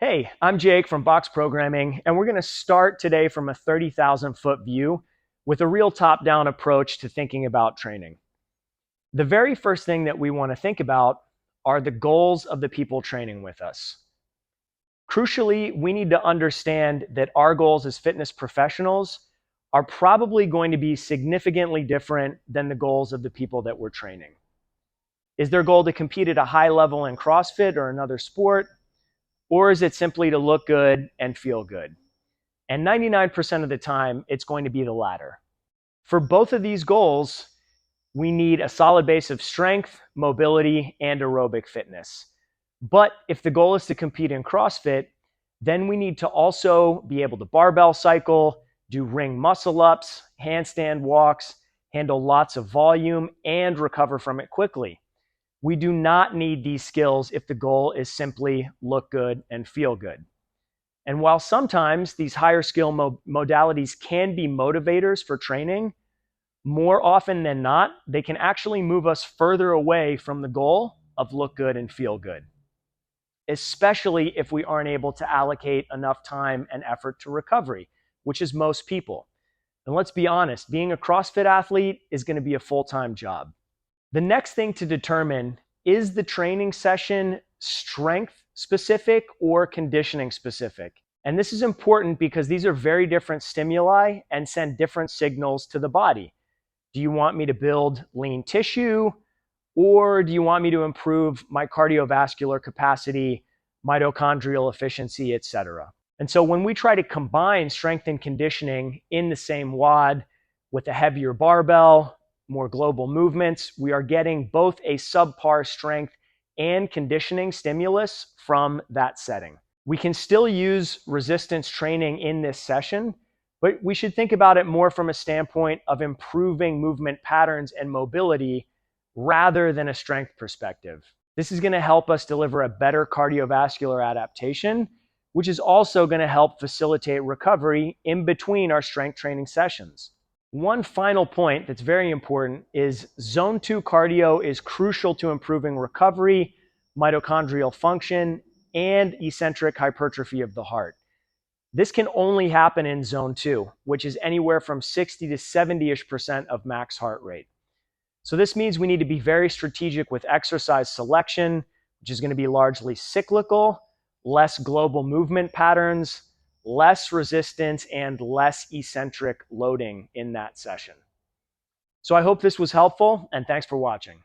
Hey, I'm Jake from Box Programming, and we're going to start today from a 30,000-foot view with a real top-down approach to thinking about training. The very first thing that we want to think about are the goals of the people training with us. Crucially, we need to understand that our goals as fitness professionals are probably going to be significantly different than the goals of the people that we're training. Is their goal to compete at a high level in CrossFit or another sport? Or is it simply to look good and feel good? And 99% of the time, it's going to be the latter. For both of these goals, we need a solid base of strength, mobility, and aerobic fitness. But if the goal is to compete in CrossFit, then we need to also be able to barbell cycle, do ring muscle ups, handstand walks, handle lots of volume, and recover from it quickly. We do not need these skills if the goal is simply look good and feel good. And while sometimes these higher skill modalities can be motivators for training, more often than not, they can actually move us further away from the goal of look good and feel good, especially if we aren't able to allocate enough time and effort to recovery, which is most people. And let's be honest, being a CrossFit athlete is going to be a full-time job. The next thing to determine is the training session strength specific or conditioning specific. And this is important because these are very different stimuli and send different signals to the body. Do you want me to build lean tissue, or do you want me to improve my cardiovascular capacity, mitochondrial efficiency, etc.? And so when we try to combine strength and conditioning in the same WOD with a heavier barbell, more global movements, we are getting both a subpar strength and conditioning stimulus from that setting. We can still use resistance training in this session, but we should think about it more from a standpoint of improving movement patterns and mobility rather than a strength perspective. This is going to help us deliver a better cardiovascular adaptation, which is also going to help facilitate recovery in between our strength training sessions. One final point that's very important is zone 2 cardio is crucial to improving recovery, mitochondrial function, and eccentric hypertrophy of the heart. This can only happen in zone 2, which is anywhere from 60 to 70% of max heart rate. So this means we need to be very strategic with exercise selection, which is going to be largely cyclical, less global movement patterns, less resistance, and less eccentric loading in that session. So I hope this was helpful, and thanks for watching.